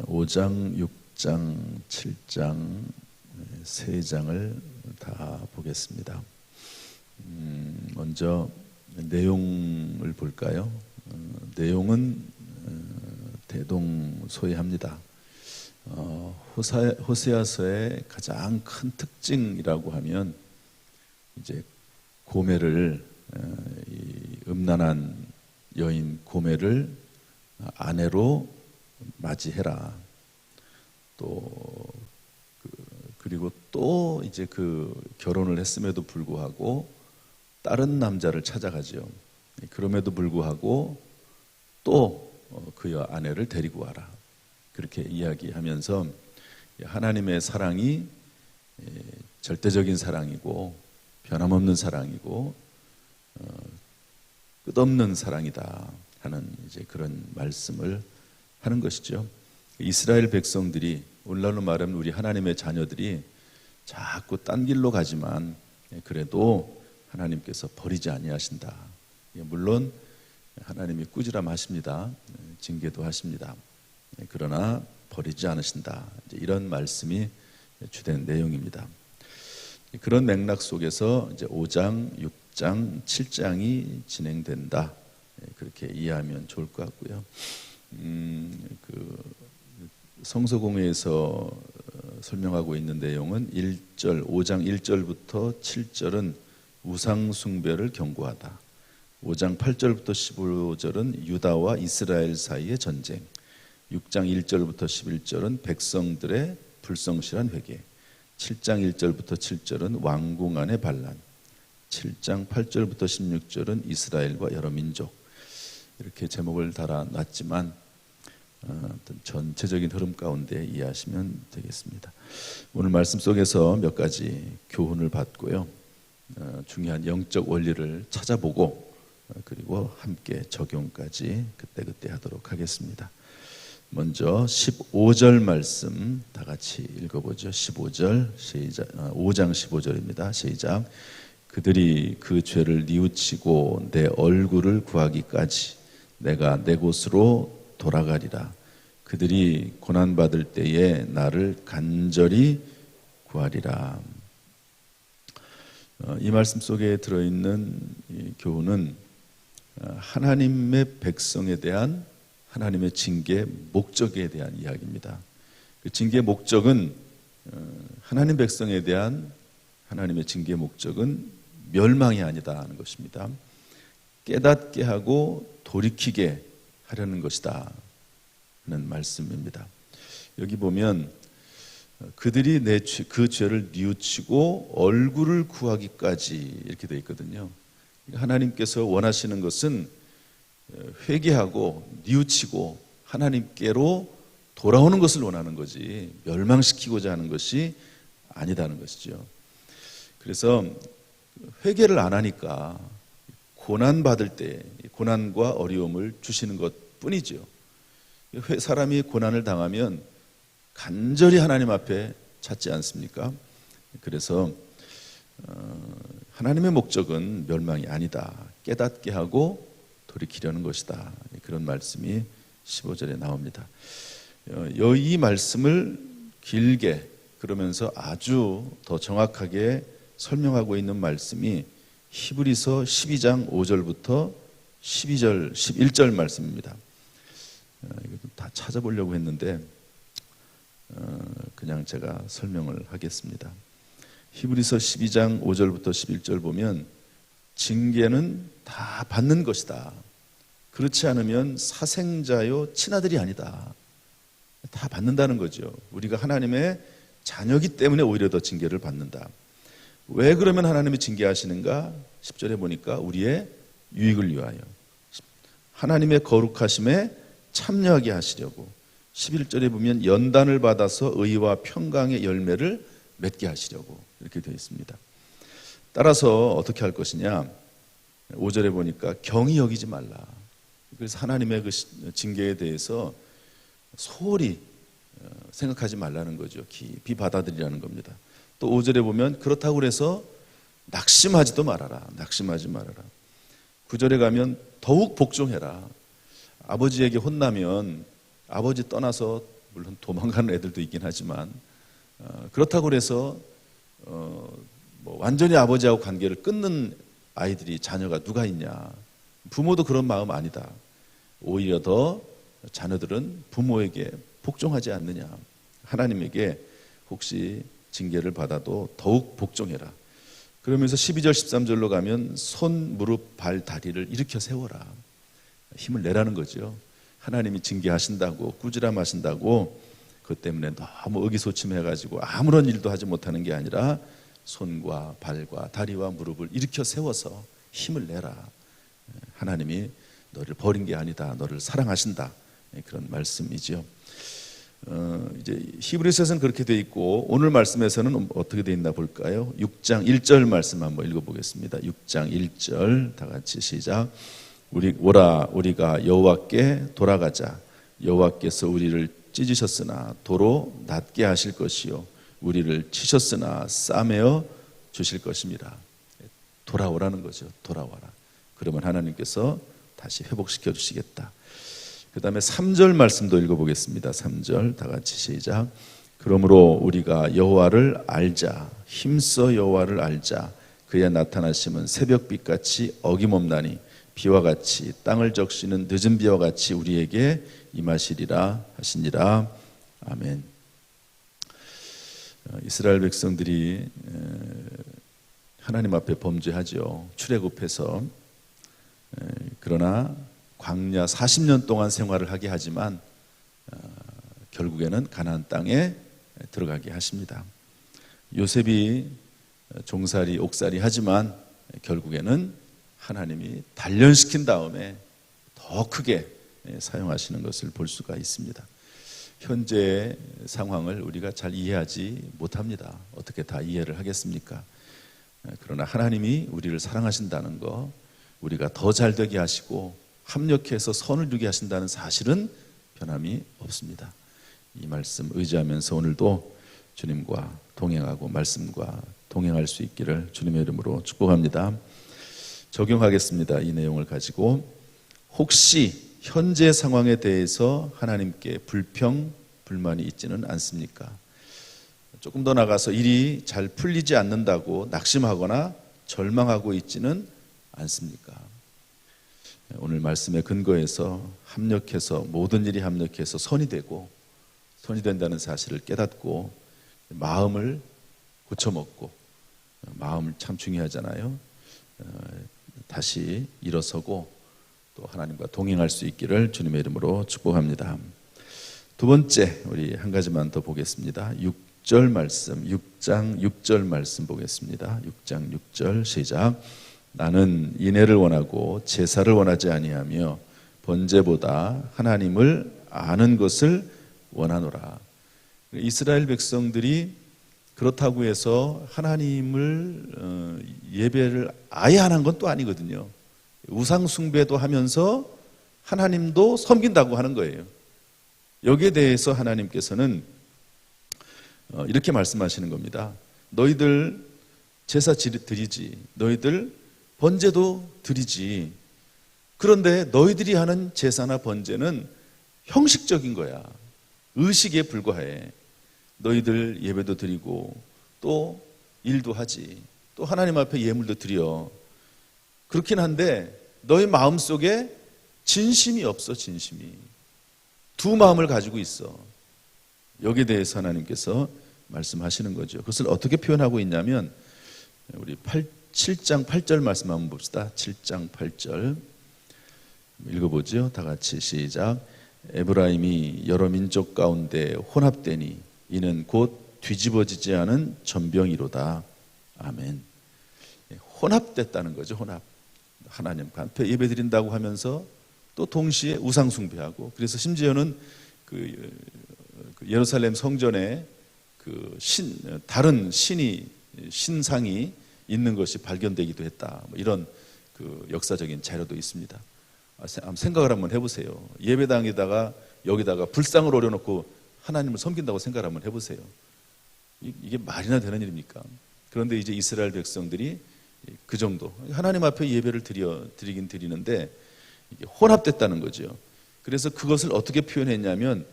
5장, 6장, 7장, 3장을 다 보겠습니다. 먼저 내용을 볼까요? 내용은 대동소이합니다. 호세아서의 가장 큰 특징이라고 하면 이제 고멜을, 이 음란한 여인 고멜을 아내로 맞이해라. 그리고 또 이제 그 결혼을 했음에도 불구하고 다른 남자를 찾아가죠. 그럼에도 불구하고 또 그 아내를 데리고 와라. 그렇게 이야기하면서 하나님의 사랑이 절대적인 사랑이고 변함없는 사랑이고 끝없는 사랑이다 하는 이제 그런 말씀을 하는 것이죠. 이스라엘 백성들이, 오늘날로 말하면 우리 하나님의 자녀들이 자꾸 딴 길로 가지만 그래도 하나님께서 버리지 아니하신다. 물론 하나님이 꾸지람하십니다. 징계도 하십니다. 그러나 버리지 않으신다. 이런 말씀이 주된 내용입니다. 그런 맥락 속에서 이제 5장, 6장, 7장이 진행된다. 그렇게 이해하면 좋을 것 같고요. 성서공회에서 설명하고 있는 내용은 1절, 5장 1절부터 7절은 우상숭배를 경고하다. 5장 8절부터 15절은 유다와 이스라엘 사이의 전쟁. 6장 1절부터 11절은 백성들의 불성실한 회개. 7장 1절부터 7절은 왕궁 안의 반란. 7장 8절부터 16절은 이스라엘과 여러 민족. 이렇게 제목을 달아놨지만 전체적인 흐름 가운데 이해하시면 되겠습니다. 오늘 말씀 속에서 몇 가지 교훈을 받고요. 중요한 영적 원리를 찾아보고 그리고 함께 적용까지 그때그때 하도록 하겠습니다. 먼저 15절 말씀 다 같이 읽어보죠. 15절 시작. 5장 15절입니다. 시작. 그들이 그 죄를 뉘우치고 내 얼굴을 구하기까지 내가 내 곳으로 돌아가리라. 그들이 고난받을 때에 나를 간절히 구하리라. 이 말씀 속에 들어있는 이 교훈은 하나님의 백성에 대한 하나님의 징계 목적에 대한 이야기입니다. 그 징계 목적은 하나님 백성에 대한 하나님의 징계 목적은 멸망이 아니다 하는 것입니다. 깨닫게 하고 돌이키게 하려는 것이다 하는 말씀입니다. 여기 보면 그들이 그 죄를 뉘우치고 얼굴을 구하기까지 이렇게 되어 있거든요. 하나님께서 원하시는 것은 회개하고 뉘우치고 하나님께로 돌아오는 것을 원하는 거지 멸망시키고자 하는 것이 아니다는 것이죠. 그래서 회개를 안 하니까 고난받을 때 고난과 어려움을 주시는 것뿐이죠. 사람이 고난을 당하면 간절히 하나님 앞에 찾지 않습니까? 그래서 하나님의 목적은 멸망이 아니다. 깨닫게 하고 돌이키려는 것이다. 그런 말씀이 15절에 나옵니다. 이 말씀을 길게 그러면서 아주 더 정확하게 설명하고 있는 말씀이 히브리서 12장 5절부터 12절, 11절 말씀입니다. 이것도 다 찾아보려고 했는데 그냥 제가 설명을 하겠습니다. 히브리서 12장 5절부터 11절 보면 징계는 다 받는 것이다. 그렇지 않으면 사생자요 친아들이 아니다. 다 받는다는 거죠. 우리가 하나님의 자녀이기 때문에 오히려 더 징계를 받는다. 왜 그러면 하나님이 징계하시는가? 10절에 보니까 우리의 유익을 위하여 하나님의 거룩하심에 참여하게 하시려고. 11절에 보면 연단을 받아서 의와 평강의 열매를 맺게 하시려고 이렇게 되어 있습니다. 따라서 어떻게 할 것이냐? 5절에 보니까 경히 여기지 말라. 그래서 하나님의 그 징계에 대해서 소홀히 생각하지 말라는 거죠. 깊이 받아들이라는 겁니다. 또 5절에 보면 그렇다고 해서 낙심하지도 말아라. 낙심하지 말아라. 9절에 가면 더욱 복종해라. 아버지에게 혼나면 아버지 떠나서 물론 도망가는 애들도 있긴 하지만 그렇다고 해서 뭐 완전히 아버지하고 관계를 끊는 아이들이 자녀가 누가 있냐. 부모도 그런 마음 아니다. 오히려 더 자녀들은 부모에게 복종하지 않느냐. 하나님에게 혹시 징계를 받아도 더욱 복종해라. 그러면서 12절 13절로 가면 손, 무릎, 발, 다리를 일으켜 세워라. 힘을 내라는 거죠. 하나님이 징계하신다고 꾸지람하신다고 그것 때문에 너무 의기소침해가지고 아무런 일도 하지 못하는 게 아니라 손과 발과 다리와 무릎을 일으켜 세워서 힘을 내라. 하나님이 너를 버린 게 아니다. 너를 사랑하신다. 그런 말씀이죠. 이제 히브리서에서는 그렇게 돼 있고 오늘 말씀에서는 어떻게 돼 있나 볼까요? 6장 1절 말씀 한번 읽어보겠습니다. 6장 1절 다 같이 시작. 우리가 여호와께 돌아가자. 여호와께서 우리를 찢으셨으나 도로 낫게 하실 것이요 우리를 치셨으나 싸매어 주실 것입니다. 돌아오라는 거죠. 돌아와라. 그러면 하나님께서 다시 회복시켜 주시겠다. 그 다음에 3절 말씀도 읽어보겠습니다. 3절 다 같이 시작. 그러므로 우리가 여호와를 알자. 힘써 여호와를 알자. 그의 나타나심은 새벽빛같이 어김없나니 비와 같이 땅을 적시는 늦은 비와 같이 우리에게 임하시리라 하시니라. 아멘. 이스라엘 백성들이 하나님 앞에 범죄하죠. 출애굽해서. 그러나 광야 40년 동안 생활을 하게 하지만 결국에는 가나안 땅에 들어가게 하십니다. 요셉이 종살이 옥살이 하지만 결국에는 하나님이 단련시킨 다음에 더 크게 사용하시는 것을 볼 수가 있습니다. 현재의 상황을 우리가 잘 이해하지 못합니다. 어떻게 다 이해를 하겠습니까? 그러나 하나님이 우리를 사랑하신다는 거, 우리가 더 잘되게 하시고 합력해서 선을 이루게 하신다는 사실은 변함이 없습니다. 이 말씀 의지하면서 오늘도 주님과 동행하고 말씀과 동행할 수 있기를 주님의 이름으로 축복합니다. 적용하겠습니다. 이 내용을 가지고 혹시 현재 상황에 대해서 하나님께 불평, 불만이 있지는 않습니까? 조금 더 나가서 일이 잘 풀리지 않는다고 낙심하거나 절망하고 있지는 않습니까? 오늘 말씀의 근거에서 합력해서 모든 일이 합력해서 선이 되고 선이 된다는 사실을 깨닫고 마음을 고쳐먹고 마음을 참 중요하잖아요. 다시 일어서고 또 하나님과 동행할 수 있기를 주님의 이름으로 축복합니다. 두 번째 우리 한 가지만 더 보겠습니다. 6절 말씀 6장 6절 말씀 보겠습니다. 6장 6절 시작. 나는 인애를 원하고 제사를 원하지 아니하며 번제보다 하나님을 아는 것을 원하노라. 이스라엘 백성들이 그렇다고 해서 하나님을 예배를 아예 안 한 건 또 아니거든요. 우상 숭배도 하면서 하나님도 섬긴다고 하는 거예요. 여기에 대해서 하나님께서는 이렇게 말씀하시는 겁니다. 너희들 제사 드리지, 너희들 번제도 드리지. 그런데 너희들이 하는 제사나 번제는 형식적인 거야. 의식에 불과해. 너희들 예배도 드리고 또 일도 하지. 또 하나님 앞에 예물도 드려. 그렇긴 한데 너희 마음속에 진심이 없어. 진심이. 두 마음을 가지고 있어. 여기에 대해서 하나님께서 말씀하시는 거죠. 그것을 어떻게 표현하고 있냐면 우리 7장 8절 말씀 한번 봅시다. 7장 8절 읽어보죠. 다 같이 시작. 에브라임이 여러 민족 가운데 혼합되니 이는 곧 뒤집어지지 않은 전병이로다. 아멘. 혼합됐다는 거죠. 혼합. 하나님 앞에 예배드린다고 하면서 또 동시에 우상 숭배하고, 그래서 심지어는 그 예루살렘 성전에 다른 신상이 있는 것이 발견되기도 했다. 이런 역사적인 자료도 있습니다. 생각을 한번 해보세요. 예배당에다가 여기다가 불상을 올려놓고 하나님을 섬긴다고 생각을 한번 해보세요. 이게 말이나 되는 일입니까? 그런데 이제 이스라엘 백성들이 그 정도 하나님 앞에 예배를 드리긴 드리는데 이게 혼합됐다는 거죠. 그래서 그것을 어떻게 표현했냐면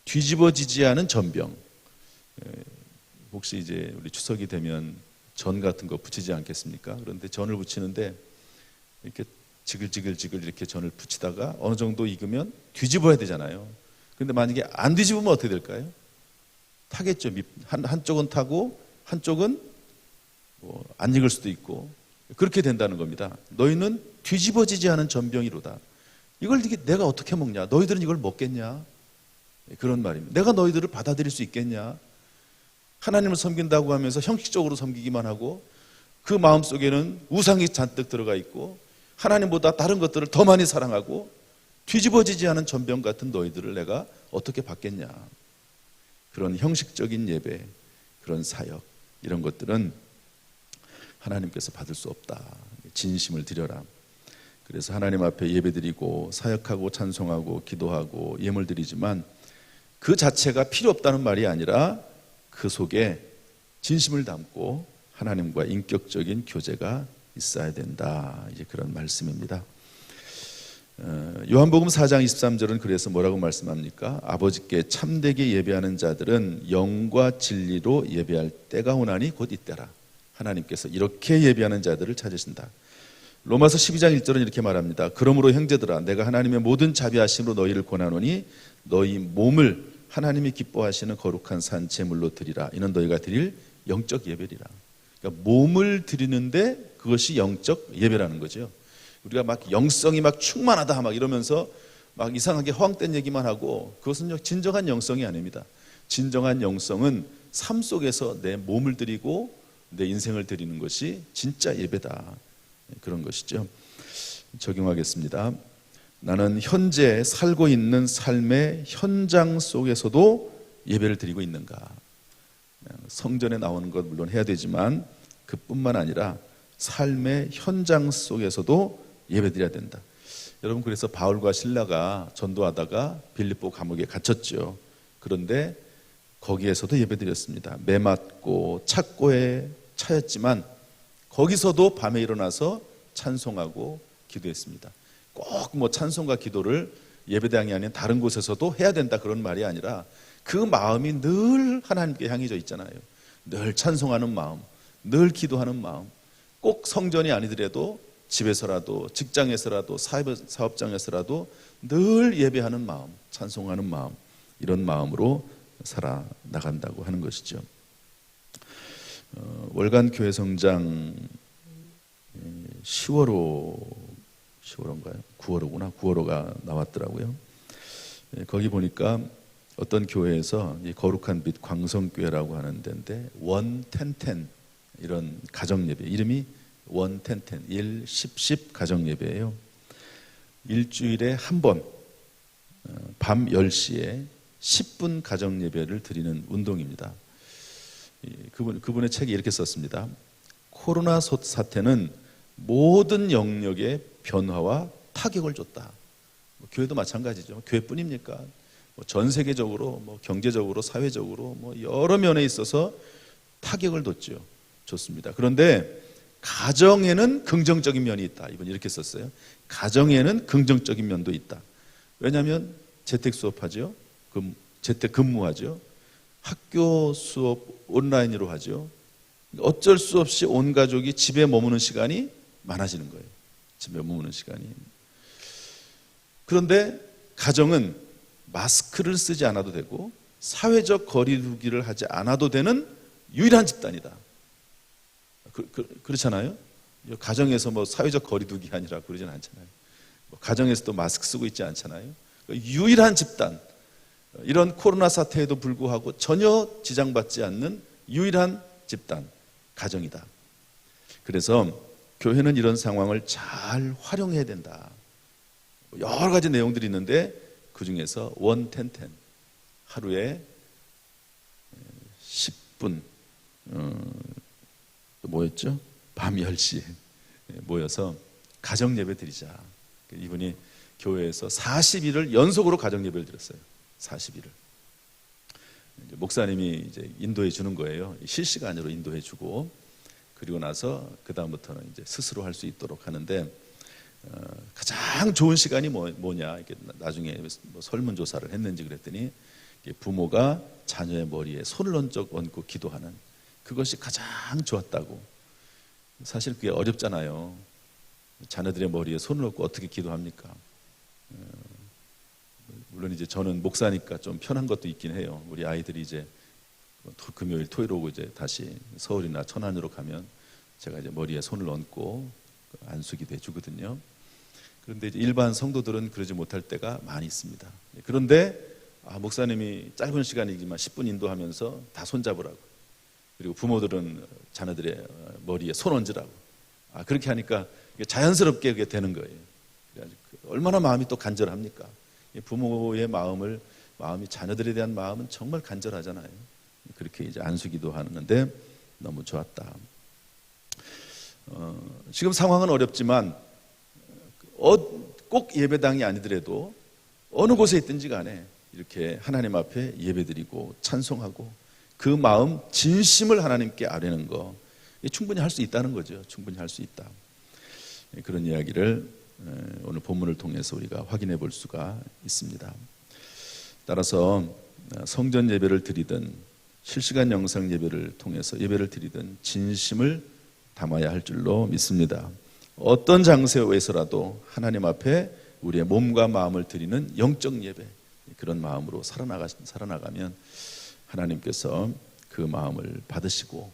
뒤집어지지 않은 전병. 혹시 이제 우리 추석이 되면 전 같은 거 붙이지 않겠습니까? 그런데 전을 붙이는데 이렇게 지글지글 이렇게 전을 붙이다가 어느 정도 익으면 뒤집어야 되잖아요. 근데 만약에 안 뒤집으면 어떻게 될까요? 타겠죠. 한쪽은 타고 한쪽은 뭐 안 익을 수도 있고 그렇게 된다는 겁니다. 너희는 뒤집어지지 않은 전병이로다. 이걸 내가 어떻게 먹냐? 너희들은 이걸 먹겠냐? 그런 말입니다. 내가 너희들을 받아들일 수 있겠냐? 하나님을 섬긴다고 하면서 형식적으로 섬기기만 하고 그 마음속에는 우상이 잔뜩 들어가 있고 하나님보다 다른 것들을 더 많이 사랑하고 뒤집어지지 않은 전병 같은 너희들을 내가 어떻게 받겠냐? 그런 형식적인 예배, 그런 사역, 이런 것들은 하나님께서 받을 수 없다. 진심을 드려라. 그래서 하나님 앞에 예배드리고 사역하고 찬송하고 기도하고 예물 드리지만 그 자체가 필요 없다는 말이 아니라 그 속에 진심을 담고 하나님과 인격적인 교제가 있어야 된다. 이제 그런 말씀입니다. 요한복음 4장 23절은 그래서 뭐라고 말씀합니까? 아버지께 참되게 예배하는 자들은 영과 진리로 예배할 때가 오나니 곧 이때라. 하나님께서 이렇게 예배하는 자들을 찾으신다. 로마서 12장 1절은 이렇게 말합니다. 그러므로 형제들아 내가 하나님의 모든 자비하심으로 너희를 권하노니 너희 몸을 하나님이 기뻐하시는 거룩한 산 제물로 드리라. 이는 너희가 드릴 영적 예배리라. 그러니까 몸을 드리는데 그것이 영적 예배라는 거죠. 우리가 막 영성이 막 충만하다 막 이러면서 막 이상하게 허황된 얘기만 하고 그것은 진정한 영성이 아닙니다. 진정한 영성은 삶 속에서 내 몸을 드리고 내 인생을 드리는 것이 진짜 예배다. 그런 것이죠. 적용하겠습니다. 나는 현재 살고 있는 삶의 현장 속에서도 예배를 드리고 있는가? 성전에 나오는 것 물론 해야 되지만 그뿐만 아니라 삶의 현장 속에서도 예배 드려야 된다. 여러분, 그래서 바울과 실라가 전도하다가 빌립보 감옥에 갇혔죠. 그런데 거기에서도 예배 드렸습니다. 매맞고 착고에 차였지만 거기서도 밤에 일어나서 찬송하고 기도했습니다. 꼭 뭐 찬송과 기도를 예배당이 아닌 다른 곳에서도 해야 된다 그런 말이 아니라 그 마음이 늘 하나님께 향해져 있잖아요. 늘 찬송하는 마음, 늘 기도하는 마음, 꼭 성전이 아니더라도 집에서라도 직장에서라도 사업장에서라도 늘 예배하는 마음, 찬송하는 마음, 이런 마음으로 살아나간다고 하는 것이죠. 월간 교회 성장 10월호인가요? 9월호가 나왔더라고요. 거기 보니까 어떤 교회에서 이 거룩한 빛 광성교회라고 하는 데인데 1-10-10 이런 가정예배, 이름이 1-10-10 1, 10 가정예배예요. 일주일에 한 번 밤 10시에 10분 가정예배를 드리는 운동입니다. 그분의 책에 이렇게 썼습니다. 코로나 사태는 모든 영역의 변화와 타격을 줬다. 교회도 마찬가지죠. 교회뿐입니까? 전 세계적으로, 경제적으로, 사회적으로 여러 면에 있어서 타격을 줬습니다. 그런데 가정에는 긍정적인 면이 있다. 이분 이렇게 썼어요. 가정에는 긍정적인 면도 있다. 왜냐하면 재택 수업하죠. 재택 근무하죠. 학교 수업 온라인으로 하죠. 어쩔 수 없이 온 가족이 집에 머무는 시간이 많아지는 거예요. 집에 머무는 시간이. 그런데 가정은 마스크를 쓰지 않아도 되고 사회적 거리두기를 하지 않아도 되는 유일한 집단이다. 그렇잖아요. 가정에서 사회적 거리두기 아니라 그러진 않잖아요. 가정에서도 마스크 쓰고 있지 않잖아요. 유일한 집단, 이런 코로나 사태에도 불구하고 전혀 지장받지 않는 유일한 집단, 가정이다. 그래서 교회는 이런 상황을 잘 활용해야 된다. 여러 가지 내용들이 있는데 그 중에서 1-10-10 하루에 10분 뭐였죠? 밤 10시에 모여서 가정예배 드리자. 이분이 교회에서 40일을 연속으로 가정예배를 드렸어요. 40일을. 목사님이 이제 인도해 주는 거예요. 실시간으로 인도해 주고, 그리고 나서 그 다음부터는 이제 스스로 할 수 있도록 하는데, 가장 좋은 시간이 뭐냐? 이렇게 나중에 설문조사를 했는지 그랬더니 부모가 자녀의 머리에 손을 얹고 기도하는 그것이 가장 좋았다고. 사실 그게 어렵잖아요. 자녀들의 머리에 손을 얹고 어떻게 기도합니까? 물론 이제 저는 목사니까 좀 편한 것도 있긴 해요. 우리 아이들이 이제 금요일, 토요일 오고 이제 다시 서울이나 천안으로 가면 제가 이제 머리에 손을 얹고 안수기도 해주거든요. 그런데 이제 일반 성도들은 그러지 못할 때가 많이 있습니다. 그런데 목사님이 짧은 시간이지만 10분 인도하면서 다 손잡으라고. 그리고 부모들은 자녀들의 머리에 손 얹으라고. 그렇게 하니까 자연스럽게 그게 되는 거예요. 그래가지고 얼마나 마음이 또 간절합니까? 부모의 마음이 자녀들에 대한 마음은 정말 간절하잖아요. 그렇게 이제 안수기도 하는데 너무 좋았다. 지금 상황은 어렵지만 꼭 예배당이 아니더라도 어느 곳에 있든지 간에 이렇게 하나님 앞에 예배드리고 찬송하고 그 마음 진심을 하나님께 아뢰는 거 충분히 할 수 있다는 거죠. 충분히 할 수 있다. 그런 이야기를 오늘 본문을 통해서 우리가 확인해 볼 수가 있습니다. 따라서 성전 예배를 드리든 실시간 영상 예배를 통해서 예배를 드리든 진심을 담아야 할 줄로 믿습니다. 어떤 장소에서라도 하나님 앞에 우리의 몸과 마음을 드리는 영적 예배, 그런 마음으로 살아나가면 하나님께서 그 마음을 받으시고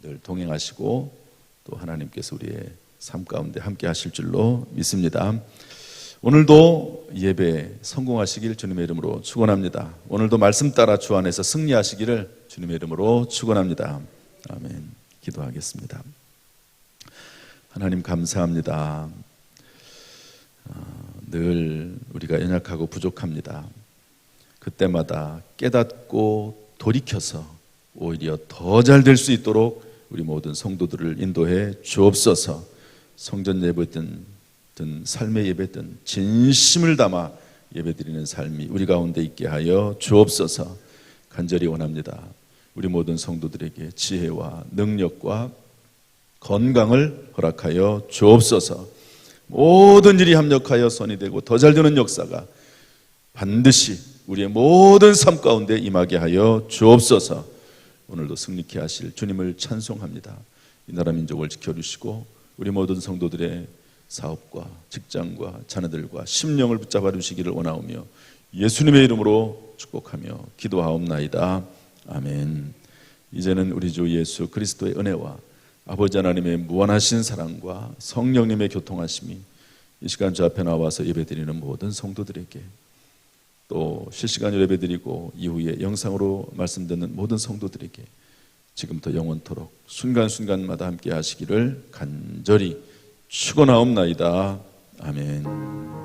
늘 동행하시고 또 하나님께서 우리의 삶 가운데 함께 하실 줄로 믿습니다. 오늘도 예배 성공하시길 주님의 이름으로 축원합니다. 오늘도 말씀 따라 주 안에서 승리하시기를 주님의 이름으로 축원합니다. 아멘. 기도하겠습니다. 하나님 감사합니다. 늘 우리가 연약하고 부족합니다. 그때마다 깨닫고 돌이켜서 오히려 더 잘 될 수 있도록 우리 모든 성도들을 인도해 주옵소서. 성전 예배든 삶의 예배든 진심을 담아 예배드리는 삶이 우리 가운데 있게 하여 주옵소서. 간절히 원합니다. 우리 모든 성도들에게 지혜와 능력과 건강을 허락하여 주옵소서. 모든 일이 합력하여 선이 되고 더 잘 되는 역사가 반드시 우리의 모든 삶 가운데 임하게 하여 주옵소서. 오늘도 승리케 하실 주님을 찬송합니다. 이 나라 민족을 지켜주시고 우리 모든 성도들의 사업과 직장과 자녀들과 심령을 붙잡아 주시기를 원하오며 예수님의 이름으로 축복하며 기도하옵나이다. 아멘. 이제는 우리 주 예수 그리스도의 은혜와 아버지 하나님의 무한하신 사랑과 성령님의 교통하심이 이 시간 주 앞에 나와서 예배드리는 모든 성도들에게 또 실시간으로 예배드리고 이후에 영상으로 말씀 듣는 모든 성도들에게 지금부터 영원토록 순간순간마다 함께 하시기를 간절히 축원하옵나이다. 아멘.